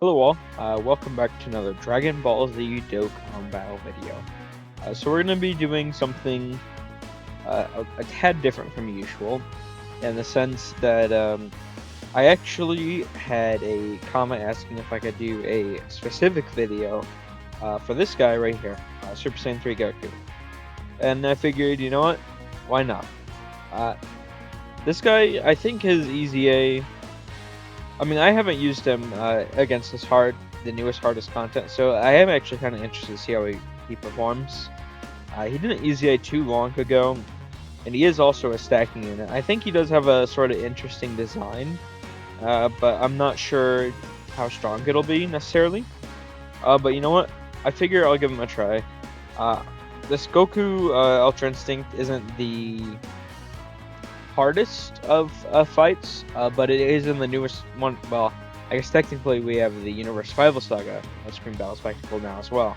Hello all, welcome back to another Dragon Ball Z Dokkan battle video. So we're going to be doing something a tad different from usual, in the sense that I actually had a comment asking if I could do a specific video for this guy right here, Super Saiyan 3 Goku. And I figured, you know what, why not? This guy, I think his EZA... I mean, I haven't used him against the newest hardest content, so I am actually kind of interested to see how he performs. He didn't EZA too long ago, and he is also a stacking unit. I think he does have a sort of interesting design, but I'm not sure how strong it'll be necessarily. But you know what? I figure I'll give him a try. This Goku Ultra Instinct isn't the hardest of fights, but it is in the newest one. Well, I guess technically we have the Universe Survival Saga of Supreme Battle Spectacle now as well.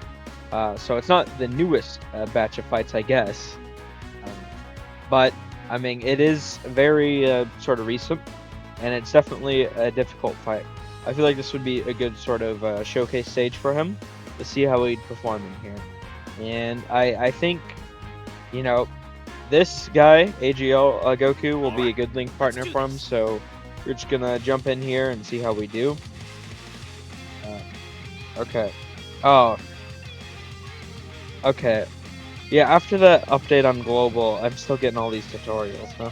So it's not the newest batch of fights, I guess. But, I mean, it is very sort of recent, and it's definitely a difficult fight. I feel like this would be a good sort of showcase stage for him to see how he'd perform in here. And I think, you know, this guy, AGL Goku, will be a good link partner for him, so we're just gonna jump in here and see how we do. Okay. Oh. Okay. Yeah, after the update on Global, I'm still getting all these tutorials, huh?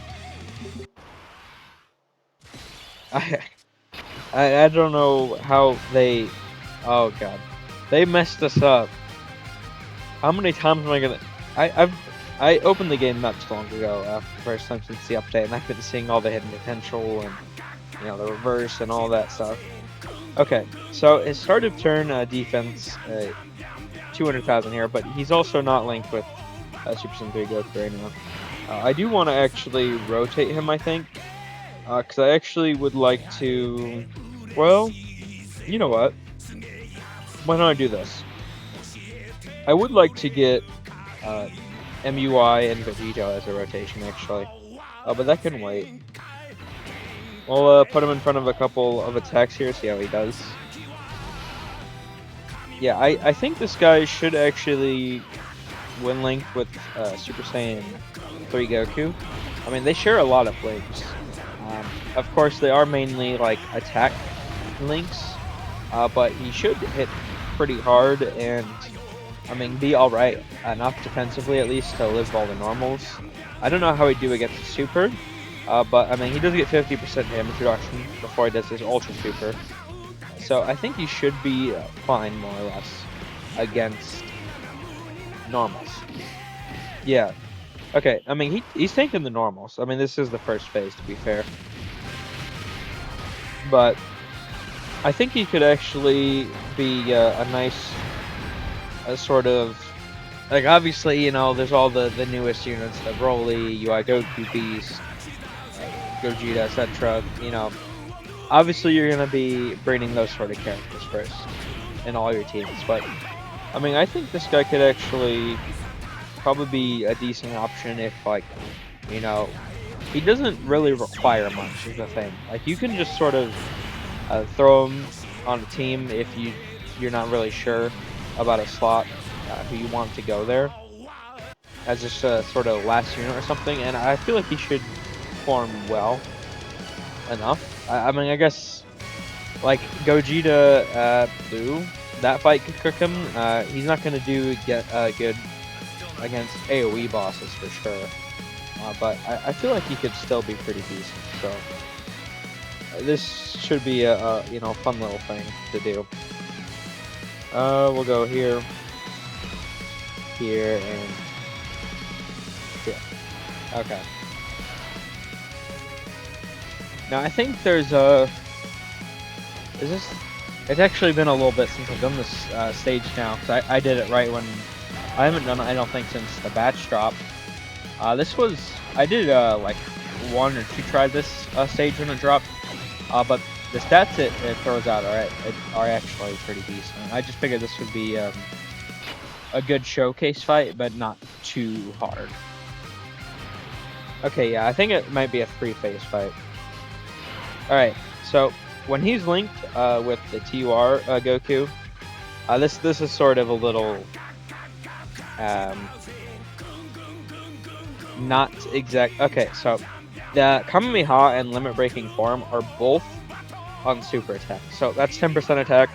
I don't know how they... Oh, God. They messed us up. How many times am I gonna... I opened the game not too long ago, the first time since the update, and I've been seeing all the hidden potential and, you know, the reverse and all that stuff. Okay, so his start of turn defense, 200,000 here, but he's also not linked with Super Saiyan 3 Goku right now. I do want to actually rotate him, I think, because I actually would like to, well, you know what? Why don't I do this? I would like to get MUI and Vegito as a rotation, actually. But that can wait. We'll put him in front of a couple of attacks here, see how he does. Yeah, I think this guy should actually win link with Super Saiyan 3 Goku. I mean, they share a lot of links. Of course, they are mainly, like, attack links. But he should hit pretty hard and... I mean, be alright enough defensively, at least, to live all the normals. I don't know how he'd do against the Super, but, I mean, he does get 50% damage reduction before he does his Ultra Super. So, I think he should be fine, more or less, against normals. Yeah. Okay, I mean, he's taking the normals. I mean, this is the first phase, to be fair. But, I think he could actually be a nice... sort of, like, obviously, you know, there's all the newest units, the Broly, UI Goku Beast, Gogeta, etc. You know, obviously you're gonna be breeding those sort of characters first in all your teams, but I mean, I think this guy could actually probably be a decent option if, like, you know, he doesn't really require much, is the thing. Like, you can just sort of throw him on a team if you're not really sure about a slot who you want to go there as just a sort of last unit or something, and I feel like he should perform well enough. I mean, I guess, like, Gogeta Blue, that fight could cook him. He's not going to do good against AoE bosses for sure, but I feel like he could still be pretty decent, so this should be a you know, fun little thing to do. We'll go here, here, and here. Okay. Now, I think there's it's actually been a little bit since I've done this stage now, because I did it right when... I haven't done it, I don't think, since the batch drop. I did, like, 1 or 2 tries this stage when it dropped, but the stats it throws out are actually pretty decent. I just figured this would be a good showcase fight, but not too hard. Okay, yeah, I think it might be a 3-phase fight. Alright, so when he's linked with the TUR Goku, this is sort of a little not exact. Okay, so the Kamehameha and limit breaking form are both on super attack. So that's 10% attack.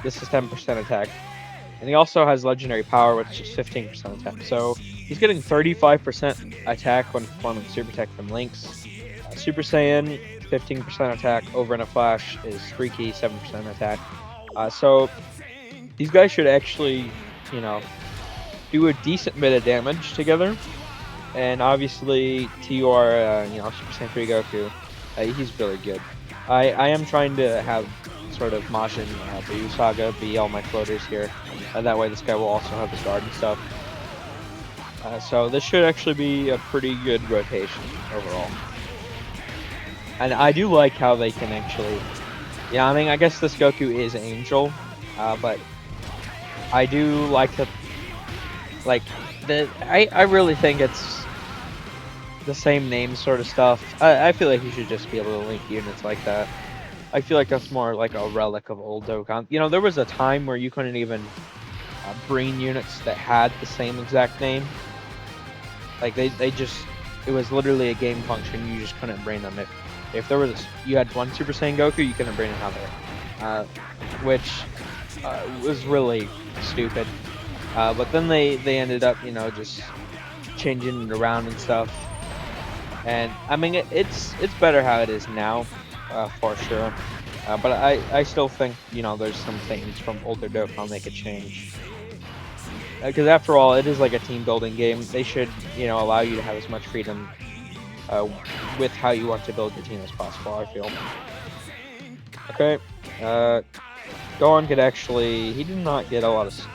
This is 10% attack. And he also has legendary power, which is 15% attack. So he's getting 35% attack when performing super attack from links. Super Saiyan, 15% attack. Over in a Flash is Freaky, 7% attack. So these guys should actually, you know, do a decent bit of damage together. And obviously, TUR, Super Saiyan 3 Goku, he's really good. I am trying to have sort of Majin Buu Saga be all my floaters here. That way this guy will also have his guard and stuff. So this should actually be a pretty good rotation overall. And I do like how they can actually... Yeah, I mean, I guess this Goku is Angel, but I do like to... Like, I really think it's the same name sort of stuff. I feel like you should just be able to link units like that. I feel like that's more like a relic of old Dokkan. You know, there was a time where you couldn't even bring units that had the same exact name. Like they just, it was literally a game function. You just couldn't bring them. If there was, you had one Super Saiyan Goku, you couldn't bring another, which was really stupid. But then they ended up, you know, just changing it around and stuff. And I mean, it's better how it is now. For sure, but I still think, you know, there's some things from older Dokkan they could change, because after all, it is like a team building game. They should, you know, allow you to have as much freedom with how you want to build your team as possible, I feel. Okay, Gohan could actually, he did not get a lot of,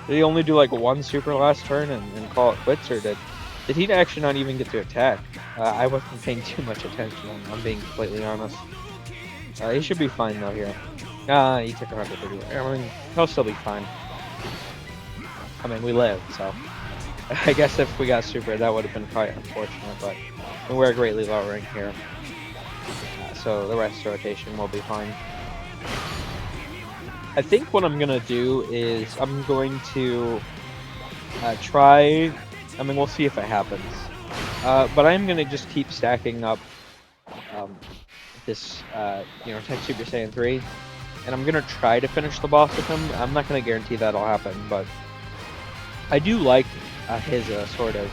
did he only do like one super last turn and call it quits, or did he actually not even get to attack? I wasn't paying too much attention, I'm being completely honest. He should be fine though here. He took 130. I mean, he'll still be fine. I mean, we live, so... I guess if we got super, that would have been quite unfortunate, but we're greatly lowering here. So the rest of the rotation will be fine. I think what I'm gonna do is, I'm going to try... I mean, we'll see if it happens. But I'm going to just keep stacking up this, Tech Super Saiyan 3. And I'm going to try to finish the boss with him. I'm not going to guarantee that'll happen, but I do like his sort of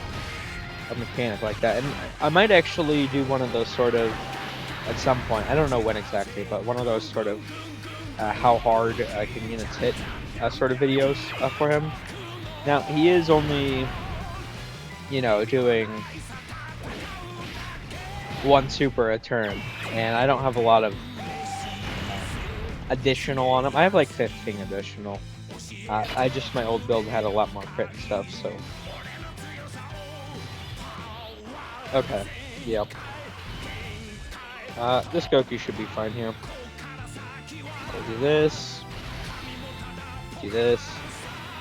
a mechanic like that. And I might actually do one of those sort of, at some point, I don't know when exactly, but one of those sort of how hard can units hit sort of videos for him. Now, he is only... you know, doing one super a turn, and I don't have a lot of additional on him. I have like 15 additional. My old build had a lot more crit and stuff, so. Okay, yep. This Goku should be fine here. So do this. Do this.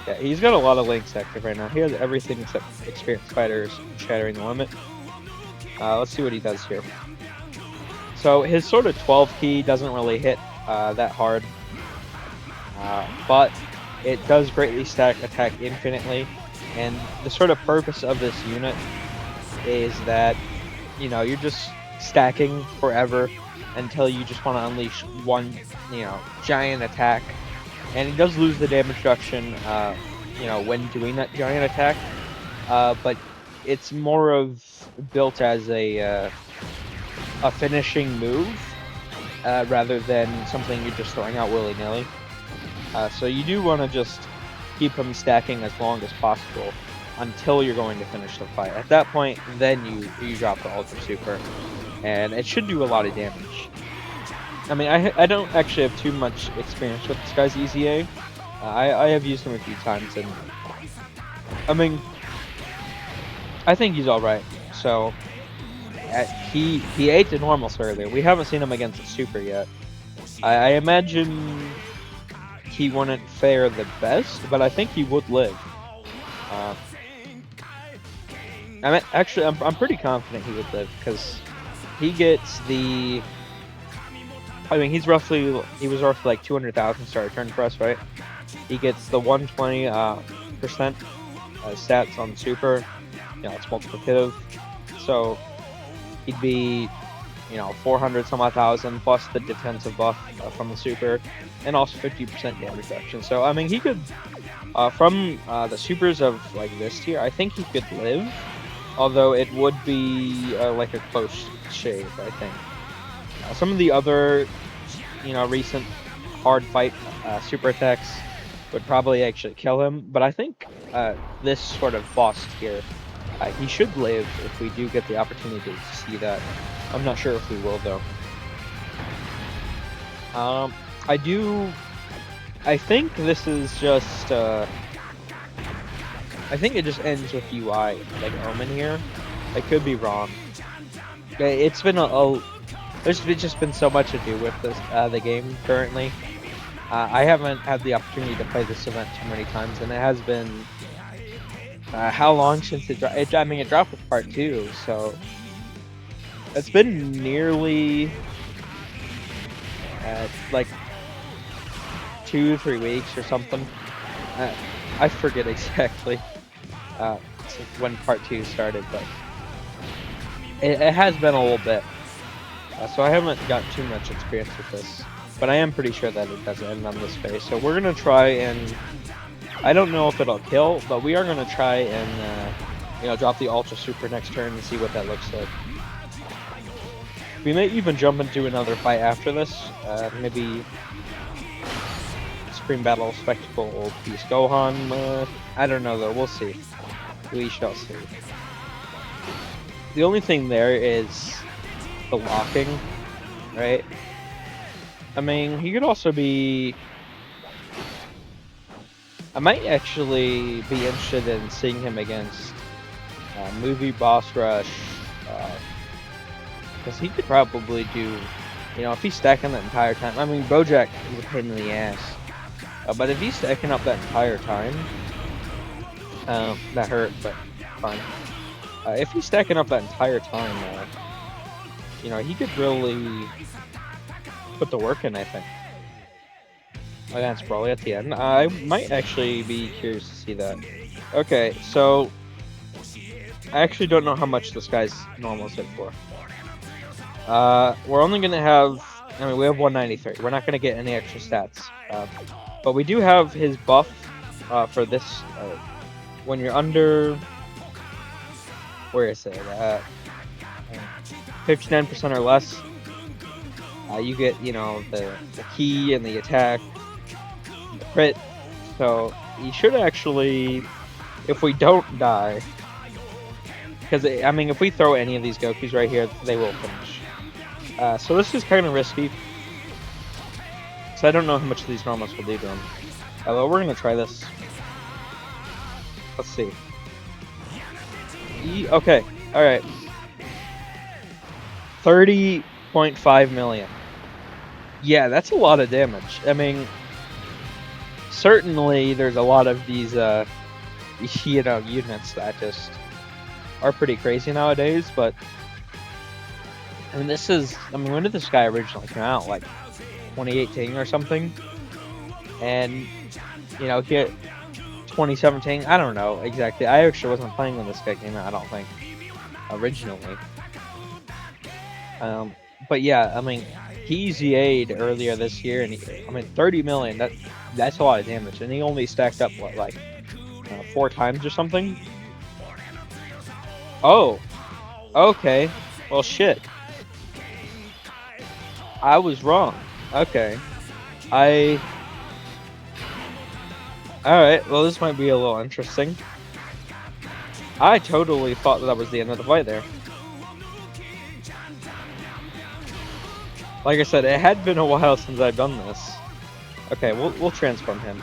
Yeah, he's got a lot of links active right now. He has everything except experienced fighters and shattering the limit. Let's see what he does here. So his sort of 12 key doesn't really hit that hard, but it does greatly stack attack infinitely. And the sort of purpose of this unit is that, you know, you're just stacking forever until you just want to unleash one, you know, giant attack. And he does lose the damage reduction, when doing that giant attack, but it's more of built as a finishing move, rather than something you're just throwing out willy-nilly. So you do want to just keep him stacking as long as possible until you're going to finish the fight. At that point, then you drop the Ultra Super, and it should do a lot of damage. I mean, I don't actually have too much experience with this guy's EZA. I have used him a few times, and I mean, I think he's all right. So he ate the normals earlier. We haven't seen him against a super yet. I imagine he wouldn't fare the best, but I think he would live. I mean, actually, I'm pretty confident he would live, because he gets the I mean, he was roughly like 200,000 star turn for us, right? He gets the 120 percent stats on super. You know, it's multiplicative, so he'd be 400 some odd thousand plus the defensive buff from the super, and also 50% damage reduction. So I mean, he could from the supers of like this tier, I think he could live, although it would be like a close shave, I think. Some of the other recent hard fight super attacks would probably actually kill him, but I think this sort of boss tier, he should live if we do get the opportunity to see that. I'm not sure if we will though. I think this is just I think it just ends with UI like Omen here. I could be wrong. It's been there's just been so much to do with this the game currently. I haven't had the opportunity to play this event too many times, and it has been how long since it dropped? I mean, it dropped with part 2, so it's been nearly like 2-3 weeks or something. I forget exactly when part 2 started, but it has been a little bit. So I haven't got too much experience with this, but I am pretty sure that it does end on this phase. So we're gonna try and I don't know if it'll kill, but we are gonna try and drop the Ultra Super next turn and see what that looks like. We may even jump into another fight after this. Maybe Supreme Battle Spectacle Old Piece Gohan. I don't know though. We'll see. We shall see. The only thing there is the locking, right? I mean, he could also be. I might actually be interested in seeing him against Movie Boss Rush, because he could probably do, if he's stacking that entire time. I mean, Bojack is a pain in the ass, but if he's stacking up that entire time, that hurt, but fine. If he's stacking up that entire time, he could really put the work in, I think. Against Broly at the end. I might actually be curious to see that. Okay, so I actually don't know how much this guy's normal hit for. We're only gonna have, we have 193. We're not gonna get any extra stats, but we do have his buff for this. When you're under, where is it? 59% or less. You get, the key and the attack. Crit, so you should actually, if we don't die, because I mean, if we throw any of these Gokus right here, they will finish. So this is kind of risky. So I don't know how much of these normals will do to him. Although we're gonna try this. Let's see. Okay, all right. 30.5 million. Yeah, that's a lot of damage. I mean. Certainly, there's a lot of these, units that just are pretty crazy nowadays. But I mean, when did this guy originally come out? Like 2018 or something? And he had 2017. I don't know exactly. I actually wasn't playing when this guy came out. I don't think originally. But yeah, I mean, he EZA'd earlier this year, and 30 million. That's a lot of damage, and he only stacked up what, like 4 times or something. Oh, okay. Well, shit. I was wrong. Okay. Alright, well, this might be a little interesting. I totally thought that was the end of the fight there. Like I said, it had been a while since I've done this. Okay, we'll transform him.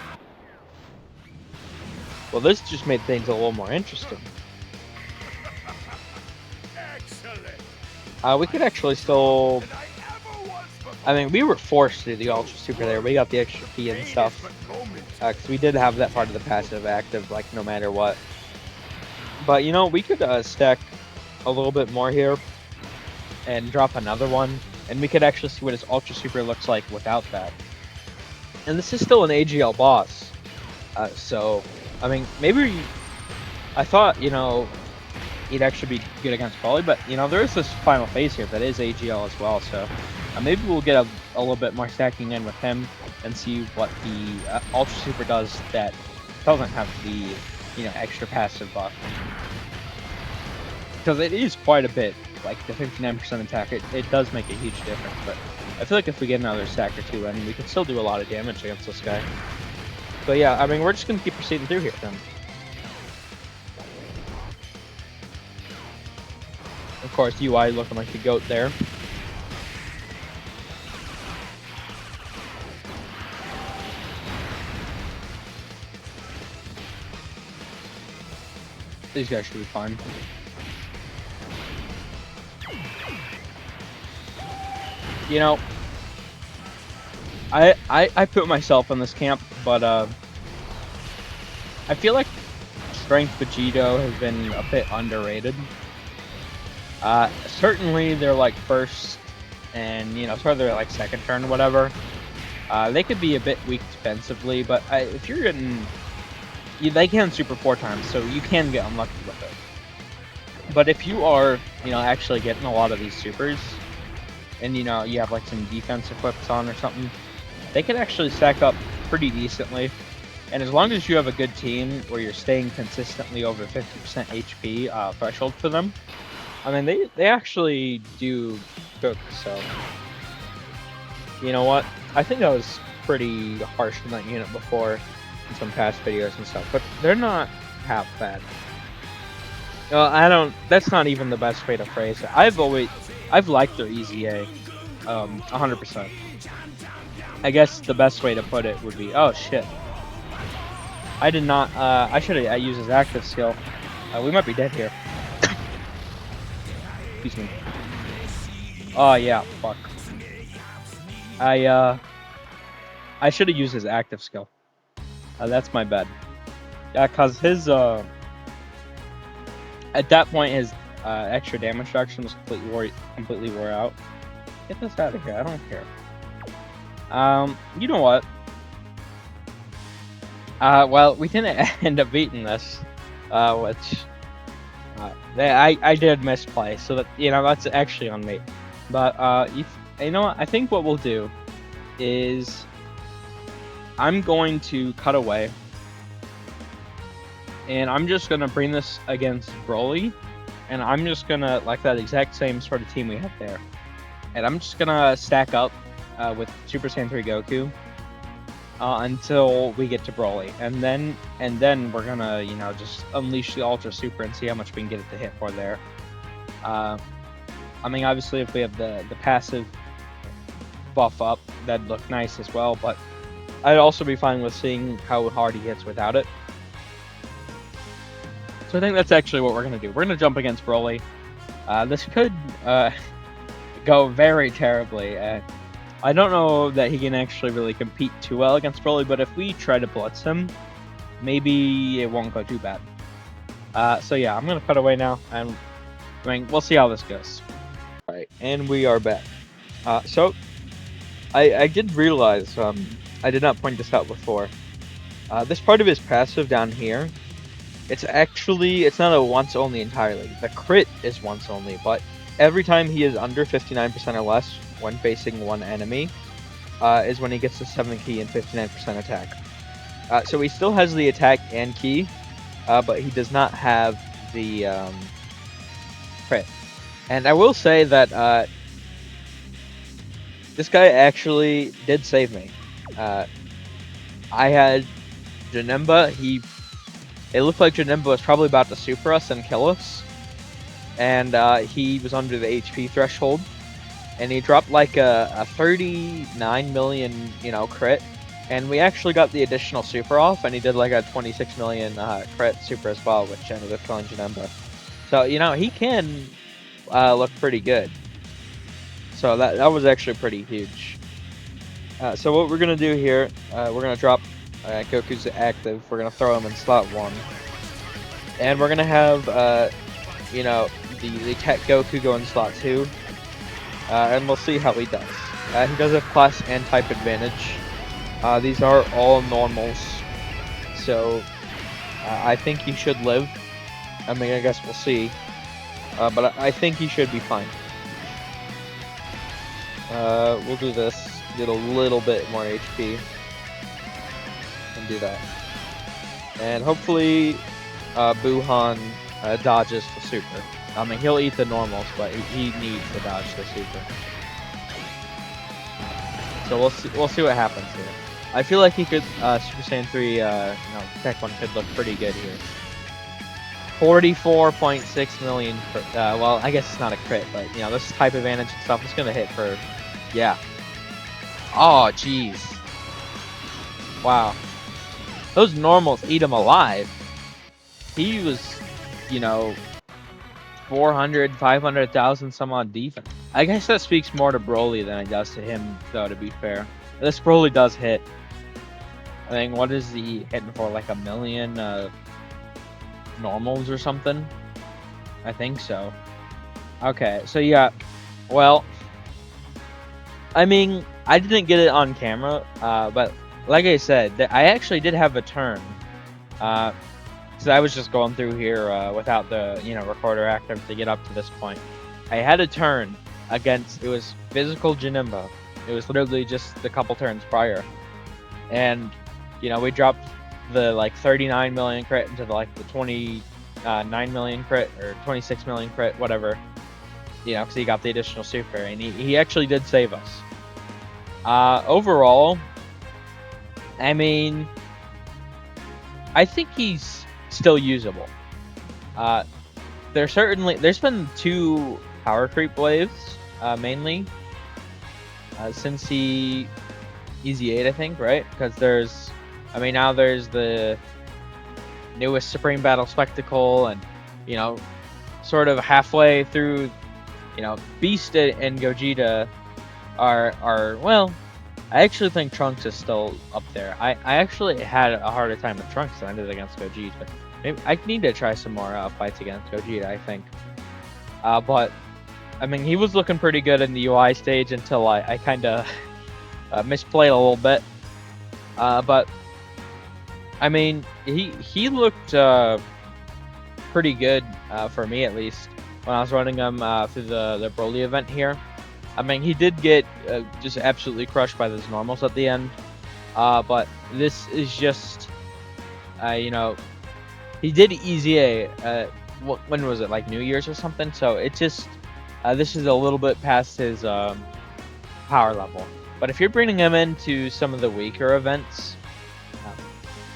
Well, this just made things a little more interesting. We could actually still... I mean, we were forced to do the Ultra Super there. We got the extra key and stuff. Because we did have that part of the passive active, like, no matter what. But, we could stack a little bit more here. And drop another one. and we could actually see what his Ultra Super looks like without that. And this is still an AGL boss, so I mean, maybe I thought, you know, he'd actually be good against Broly, but you know, there is this final phase here that is AGL as well, so maybe we'll get a little bit more stacking in with him and see what the Ultra Super does that doesn't have the, you know, extra passive buff. Because it is quite a bit, like the 59% attack, it does make a huge difference, but I feel like if we get another stack or two in, we can still do a lot of damage against this guy. But yeah, I mean, we're just going to keep proceeding through here then. Of course, UI looking like the GOAT there. These guys should be fine. You know, I put myself in this camp, but I feel like Strength Vegito has been a bit underrated. Certainly they're like first and, you know, sort of their like second turn or whatever. They could be a bit weak defensively, but if you're getting, they can super 4 times, so you can get unlucky with it. But if you are, you know, actually getting a lot of these supers, and you know, you have like some defense equips on or something, they can actually stack up pretty decently. And as long as you have a good team where you're staying consistently over 50% HP threshold for them, I mean, they actually do cook. So, you know what? I think I was pretty harsh on that unit before in some past videos and stuff, but they're not half bad. Well, that's not even the best way to phrase it. I've liked their EZA, 100%. I guess the best way to put it would be, oh shit. I did not, I should have used his active skill. We might be dead here. Excuse me. Oh yeah, fuck. I should have used his active skill. That's my bad. Yeah, cause his, at that point his extra damage reduction was completely wore out. Get this out of here, I don't care. You know what? Well, we didn't end up beating this, which I did misplay, so that, you know, that's actually on me. But you know what? I think what we'll do is I'm going to cut away, and I'm just gonna bring this against Broly, and I'm just gonna, like that exact same sort of team we have there, and I'm just gonna stack up with Super Saiyan 3 Goku until we get to Broly, and then we're gonna, you know, just unleash the Ultra Super and see how much we can get it to hit for there. I mean, obviously, if we have the passive buff up, that'd look nice as well, but I'd also be fine with seeing how hard he hits without it. So I think that's actually what we're going to do. We're going to jump against Broly. This could go very terribly. I don't know that he can actually really compete too well against Broly, but if we try to blitz him, maybe it won't go too bad. So yeah, I'm going to cut away now, and I mean, we'll see how this goes. Alright, and we are back. So, I did realize, I did not point this out before. This part of his passive down here, it's not a once only entirely. The crit is once only, but every time he is under 59% or less when facing one enemy, is when he gets the 7 key and 59% attack. So he still has the attack and key, but he does not have the crit. And I will say that this guy actually did save me. I had Janemba. It looked like Janemba was probably about to super us and kill us, and he was under the HP threshold, and he dropped like a 39 million, you know, crit, and we actually got the additional super off, and he did like a 26 million crit super as well, which ended up killing Janemba. So, you know, he can look pretty good. So that was actually pretty huge. So what we're gonna do here, we're gonna drop Goku's active. We're gonna throw him in slot 1, and we're gonna have you know, the Tech Goku go in slot 2, and we'll see how he does. He does have class and type advantage. These are all normals, so I think he should live. I mean, I guess we'll see, but I think he should be fine. We'll do this, get a little bit more HP, and do that. And hopefully, Buhan dodges the super. I mean, he'll eat the normals, but he needs to dodge the super. So we'll see what happens here. I feel like he could, Super Saiyan 3, Tech 1 could look pretty good here. 44.6 million, well, I guess it's not a crit, but, this type advantage and stuff is gonna hit for, yeah. Oh, jeez. Wow. Those normals eat him alive. He was, 400, 500,000 some odd defense. I guess that speaks more to Broly than it does to him, though, to be fair. This Broly does hit. I think, what is he hitting for? Like 1 million normals or something? I think so. Okay, so yeah. Well, I mean, I didn't get it on camera, but like I said, I actually did have a turn. Because I was just going through here without the, recorder active to get up to this point. I had a turn against, it was physical Janemba. It was literally just a couple turns prior. And, we dropped the, 39 million crit into the 29 million crit, or 26 million crit, whatever. Because he got the additional super, and he actually did save us. Overall, I mean, I think he's still usable. There's been 2 power creep waves, mainly, since he EZA, I think, right? Because now there's the newest Supreme Battle Spectacle, and, sort of halfway through, Beast and Gogeta are well, I actually think Trunks is still up there. I actually had a harder time with Trunks than I did against Gogeta. Maybe I need to try some more fights against Gogeta, I think. But, he was looking pretty good in the UI stage until I kind of misplayed a little bit. But, he looked pretty good, for me at least, when I was running him through the Broly event here. He did get just absolutely crushed by those normals at the end. But this is just, he did EZA, when was it, New Year's or something? So it just, this is a little bit past his power level. But if you're bringing him into some of the weaker events,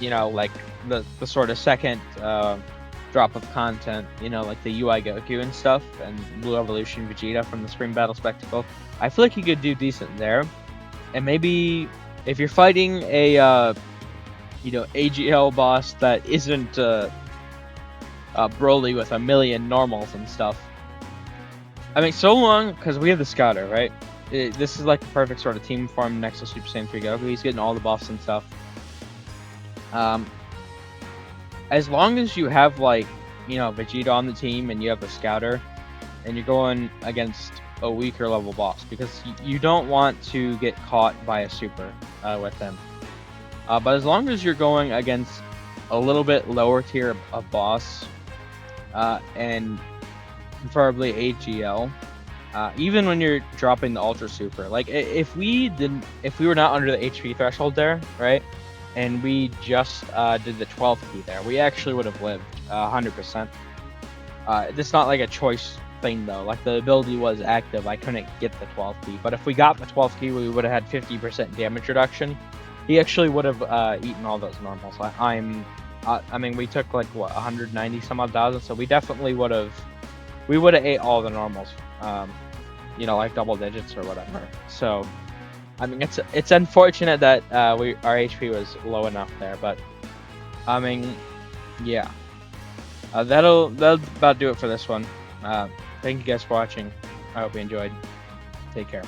like the sort of second drop of content, like the UI Goku and stuff, and Blue Evolution Vegeta from the Supreme Battle Spectacle, I feel like he could do decent there. And maybe if you're fighting a, AGL boss that isn't Broly with 1 million normals and stuff. So long, because we have the Scouter, right? This is like the perfect sort of team for him next to Super Saiyan 3 Goku. He's getting all the buffs and stuff. As long as you have, Vegeta on the team and you have the Scouter, and you're going against a weaker level boss, because you don't want to get caught by a super with him. But as long as you're going against a little bit lower tier of boss, and preferably AGL, even when you're dropping the Ultra Super, if we were not under the HP threshold there, right? And we just did the 12th key there, we actually would have lived 100%. It's not like a choice thing though. The ability was active, I couldn't get the 12th key. But if we got the 12th key, we would have had 50% damage reduction. He actually would have eaten all those normals. We took 190 some odd thousand, so we definitely would have. We would have ate all the normals. Double digits or whatever. So. It's unfortunate that our HP was low enough there, but yeah, that'll about do it for this one. Thank you guys for watching. I hope you enjoyed. Take care.